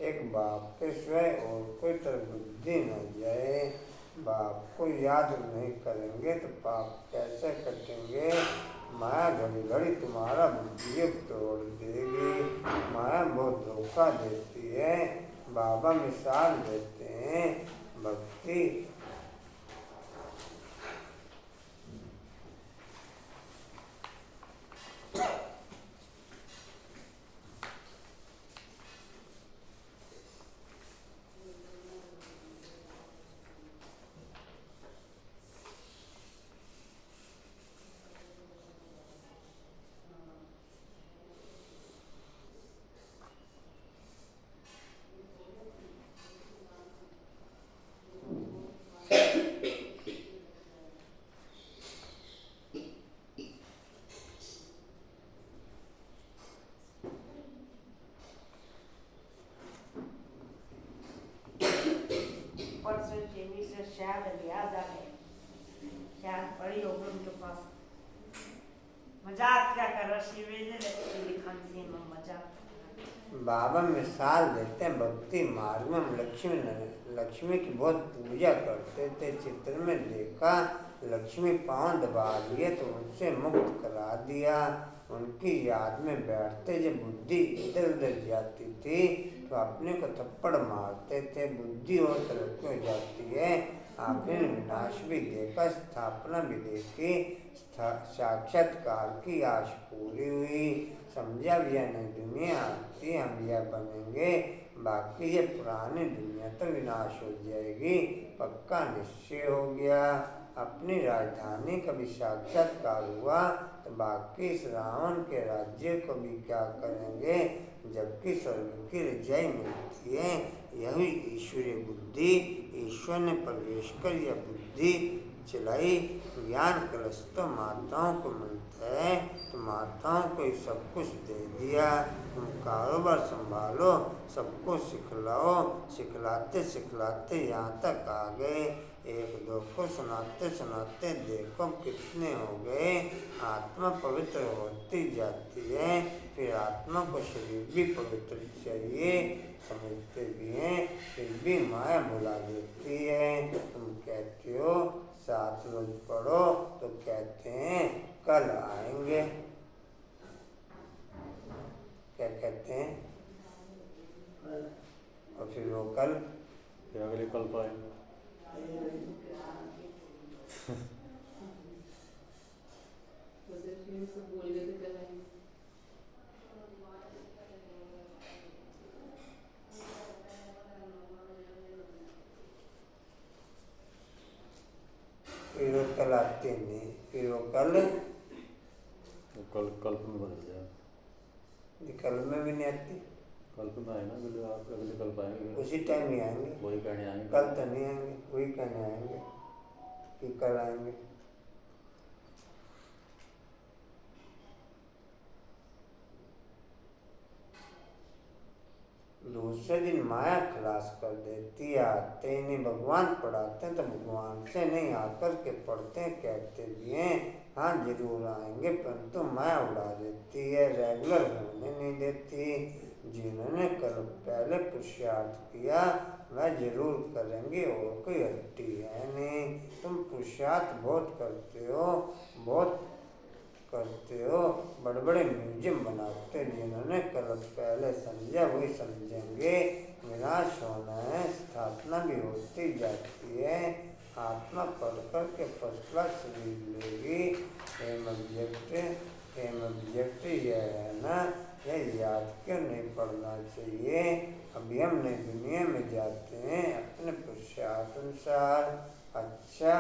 एक बाप के सिवाय और कोई तरफ बुद्धि न जाए। बाप को याद नहीं करेंगे तो पाप कैसे कटेंगे। माया घड़ी घड़ी तुम्हारा बुद्धि तोड़ देगी। माया बहुत धोखा देती है। बाबा मिसाल देते हैं भक्ति परसों जेबी से शायद याद आ गए, शायद पड़ी होगी उनके पास। मजाक क्या कर रहा शिवेंद्र लिखन से में मजाक। बाबा मिसाल देते हैं भक्ति मार्ग में। हम लक्ष्मी की बहुत पूजा करते थे। चित्र में देखा लक्ष्मी पांव दबा दिए तो उनसे मुक्त करा दिया। उनकी याद में बैठते जब बुद्धि इधर उधर जाती थी तो अपने को थप्पड़ मारते थे। बुद्धि और तरक्की हो जाती है। आपने विनाश भी देखा, स्थापना भी देखी, साक्षात्कार की आश पूरी हुई। समझा भी यह नई दुनिया आती, हम यह बनेंगे। बाकी ये पुरानी दुनिया तो विनाश हो जाएगी, पक्का निश्चय हो गया। अपनी राजधानी का भी साक्षात्कार हुआ तो बाकी इस रावण के राज्य को भी क्या करेंगे, जबकि स्वर्ग की रजाई मिलती है। यही ईश्वरीय बुद्धि। ईश्वर ने प्रवेश कर यह बुद्धि चिलाई। ज्ञान कलश तो माताओं को मिलता है, तो माताओं को ही सब कुछ दे दिया। तुम कारोबार संभालो, सबको सिखलाओ। सिखलाते सिखलाते यहाँ तक आ गए। एक दो को सुनाते सुनाते देखो कितने हो गए। आत्मा पवित्र होती जाती है, फिर आत्मा को शरीर भी पवित्र चाहिए, समझते भी हैं, फिर भी माया भुला देती है। तुम कहते हो 7 रोज पढ़ो, तो कहते हैं कल आएंगे। क्या कहते हैं? और फिर वो कल फिर अगले कल पाएंगे। तो फिर सब बोल गए थे कल आएंगे। फिर वो कल आते नहीं, फिर वो कल कल्प में बदल जाए। कल में भी नहीं आती, कल्प में आए ना, अगले आप अगले कल्प आएंगे, उसी टाइम ही आएंगे। वही कहने आएंगे। कल तो नहीं आएंगे, वही कहने आएंगे कि कल आएंगे। दूसरे दिन माया खलास कर देती है। आते ही नहीं, भगवान पढ़ाते हैं तो भगवान से नहीं आकर के पढ़ते हैं, कहते भी हैं हाँ जरूर आएंगे, परंतु माया उड़ा देती है, रेगुलर होने नहीं देती। जिन्होंने कल पहले पुरुषार्थ किया वह जरूर करेंगे, और कोई हट्टी है नहीं। तुम पुरुषार्थ बहुत करते हो, बहुत करते हो, बड़े बड़े म्यूजियम बनाते हो। जिन्होंने कल पहले समझा वही समझेंगे। विनाश होना है, स्थापना भी होती जाती है। आत्मा पढ़ कर के फर्स्ट क्लास शरीर लेगी। एम ऑब्जेक्ट यह है ना, यह याद क्यों नहीं पढ़ना चाहिए। अभी हम नई दुनिया में जाते हैं अपने पुरुषार्थ अनुसार। अच्छा,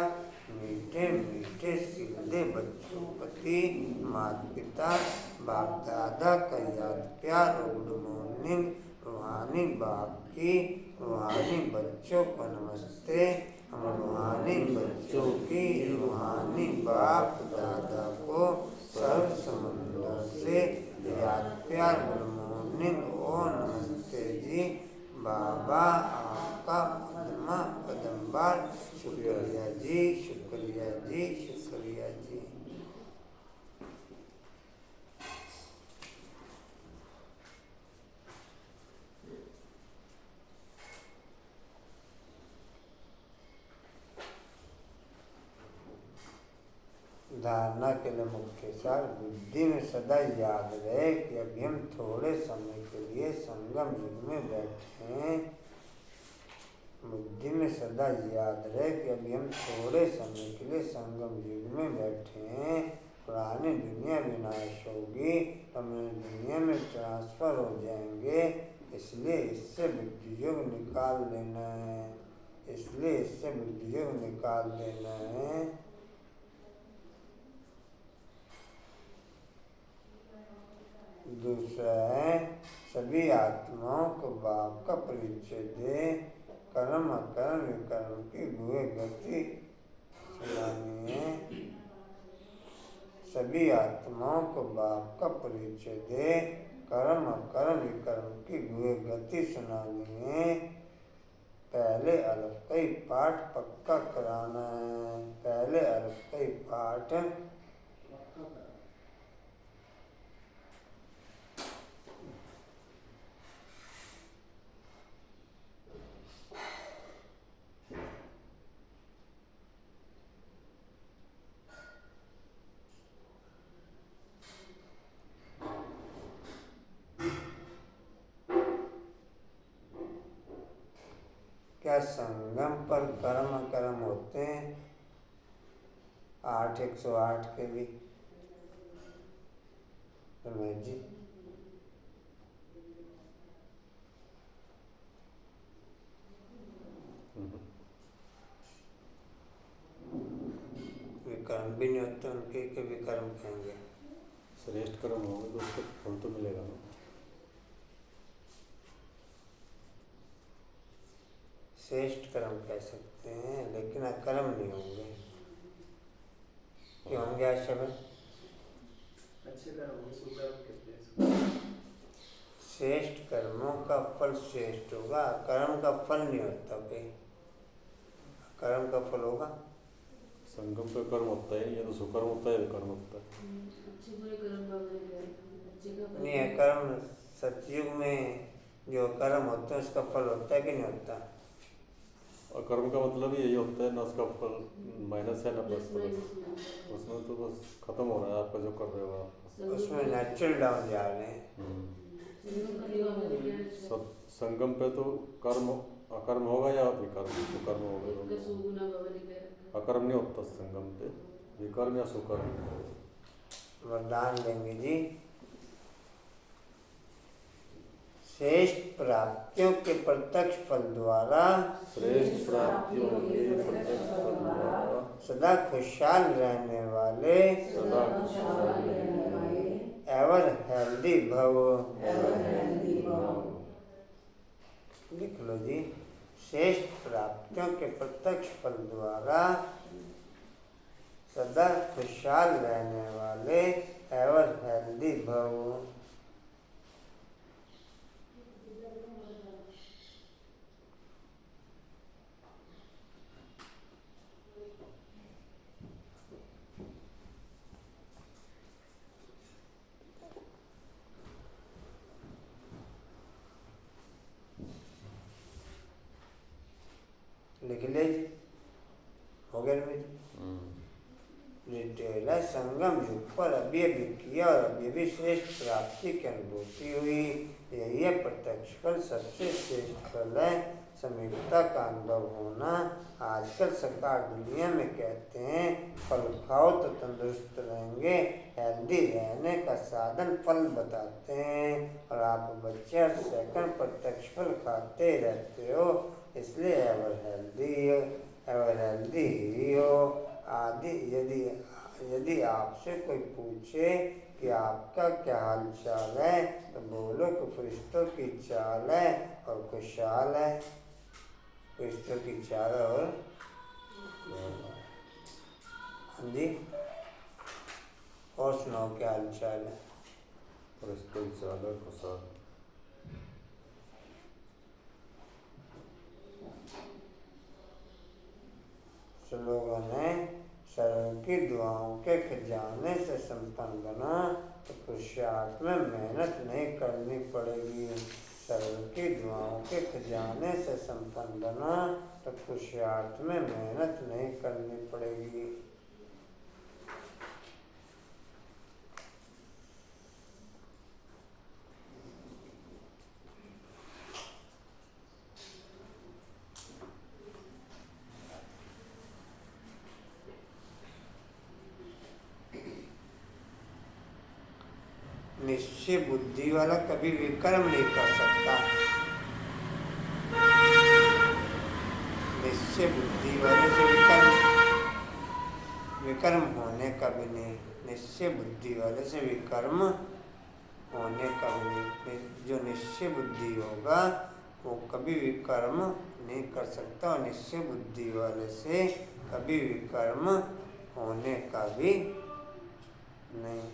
मीठे मीठे सीधे बच्चों प्रति माता पिता बाप दादा का याद प्यार और गुड मॉर्निंग। रूहानी बाप की रूहानी बच्चों को नमस्ते। हम रूहानी बच्चों की रूहानी बाप दादा को सर्व समंदर से याद प्यार गुड मॉर्निंग और नमस्ते जी। बाबा आपका कदम बार शुक्रिया जी, शुक्रिया जी, शुक्रिया जी। धारणा के लिए मुख्य सार बुद्धि में सदा याद रहे कि अभी हम थोड़े समय के लिए संगम युग में बैठे हैं। बुद्धि में सदा याद रहे कि अभी हम थोड़े समय के लिए संगम युग में बैठे हैं। पुरानी दुनिया विनाश होगी, हम दुनिया में ट्रांसफर हो जाएंगे। इसलिए इससे बुद्धि योग निकाल लेना है, इसलिए इससे बुद्धि योग निकाल लेना है। दूसरा है सभी आत्माओं को बाप का परिचय दे। कर्म अकर्म विकर्म की भूए गति सुनानी है। सभी आत्माओं को बाप का परिचय दे। कर्म अकर्म विकर्म की भूए गति सुनानी है। पहले अलग कई पाठ पक्का कराना है। पहले अलग कई पाठ क्या संगम पर कर्म कर्म होते हैं? 8/108 के भी रमेश जी विकर्म भी नहीं होते उनके के विकर्म कहेंगे। श्रेष्ठ कर्म होंगे तो उसको फल तो मिलेगा ना। श्रेष्ठ कर्म कह सकते हैं, लेकिन अकर्म नहीं होंगे। कि होंगे आज समय। अच्छे कर्म होंगे, सुकर्म कहते हैं। श्रेष्ठ कर्मों का फल श्रेष्ठ होगा, कर्म का फल नहीं होता भाई। कर्म का फल होगा। संगम पे कर्म होता है, ये तो सुकर्म होता है, कर्म होता है। अच्छे बुरे कर्म बाबा ने कह रखे, अच्छे का फल नहीं है कर्म। सतयुग में जो कर्म होते हैं उसका फल होता है कि नहीं होता? और कर्म का मतलब ही यही होता है ना, उसका फल माइनस है ना प्लस। प्लस माइनस में होता है। उसमें तो बस खत्म हो रहा है आपका जो कर रहे हो आप। संगम उसमें पे- नेचुरल डाउन जा रहे हैं। संगम का लिए बाबा ने कह रखा, सब संगम पे तो कर्म अकर्म होगा या विकर्म, सुकर्म उसका होगा। सुगुना बाबा ने कह रखा। अकर्म नहीं होता संगम पे, विकर्म या सुकर्म। वरदान देंगे जी। श्रेष्ठ प्राप्तियों के प्रत्यक्ष फल द्वारा श्रेष्ठ प्राप्तियों के प्रत्यक्ष फल द्वारा सदा खुशहाल रहने वाले सदा खुशहाल रहने वाले एवर हेल्दी भव। लिख लो जी। श्रेष्ठ प्राप्तियों के प्रत्यक्ष फल द्वारा सदा खुशहाल रहने वाले एवर हेल्दी भव। लिख ले जी। हो गया ना जी। डिटेल है संगम युग पर अभी अभी किया और अभी अभी श्रेष्ठ प्राप्ति की अनुभूति हुई। यही है प्रत्यक्ष फल, सबसे श्रेष्ठ फल है समीपता का अनुभव होना। आजकल सरकार दुनिया में कहते हैं फल खाओ तो तंदुरुस्त रहेंगे, हेल्दी रहने का साधन फल बताते हैं, और आप बच्चे हर सेकंड प्रत्यक्ष फल खाते रहते हो, इसलिए एवर हेल्दी ही हो। आदि यदि आपसे कोई पूछे कि आपका क्या हाल चाल है तो बोलो कि फरिश्तों की चाल है और खुशहाल है। फरिश्तों की चाल है और हाँ जी। और सुनाओ क्या हाल चाल है? फरिश्तों की चाल है, खुशहाल। स्लोगन है सरल की दुआओं के खजाने से संपन्न बना तो पुरुषार्थ में मेहनत नहीं करनी पड़ेगी। सरल की दुआओं के खजाने से संपन्न बना तो पुरुषार्थ में मेहनत नहीं करनी पड़ेगी। निश्चय बुद्धि वाला कभी विकर्म नहीं कर सकता। निश्चय बुद्धि वाले से विकर्म होने का भी नहीं। निश्चय बुद्धि वाले से विकर्म होने का भी नहीं। जो निश्चय बुद्धि होगा वो कभी विकर्म नहीं कर सकता, और निश्चय बुद्धि वाले से कभी विकर्म होने का भी नहीं।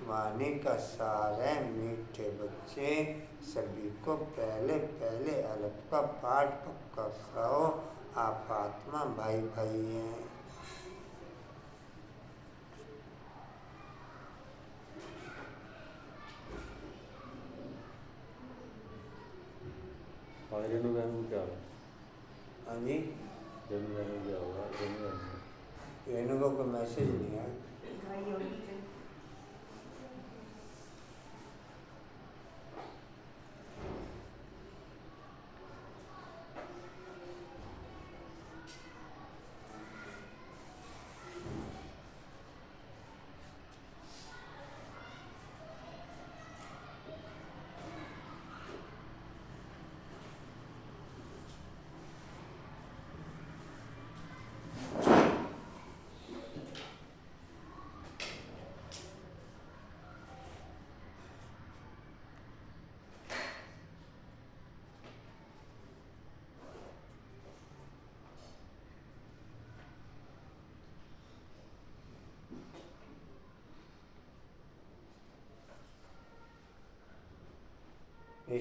वाणी का सार है मीठे बच्चे, सभी को पहले पहले अलग का पाठ पक्का कराओ। आप आत्मा भाई भाई हैं। हाँ, रेणु बहन को क्या है? हाँ जी। रेणु बहन को क्या होगा? रेणु बहन रेणु को कोई मैसेज नहीं आया। भाई होगी फिर।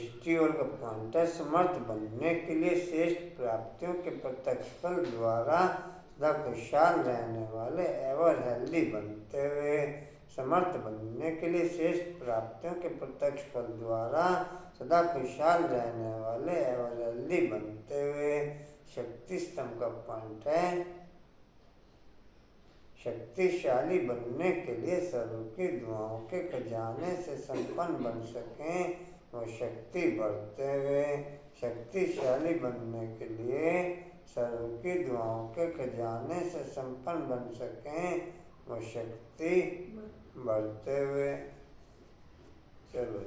हिस्ट्री का पॉइंट है, समर्थ बनने के लिए श्रेष्ठ प्राप्तियों के प्रत्यक्ष फल द्वारा सदा खुशहाल रहने वाले एवर हेल्दी बनते हुए, समर्थ बनने के लिए श्रेष्ठ प्राप्तियों के प्रत्यक्ष फल द्वारा सदा खुशहाल रहने वाले एवर हेल्दी बनते हुए। शक्ति स्तंभ का पॉइंट है, शक्तिशाली बनने के लिए सर्व की दुआओं के खजाने से संपन्न बन सकें वो शक्ति बढ़ते हुए। शक्तिशाली बनने के लिए सर्व की दुआओं के खजाने से संपन्न बन सकें वो शक्ति बढ़ते हुए। चलो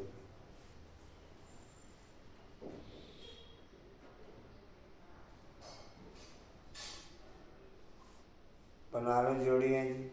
बना लो जोड़ियाँ जी।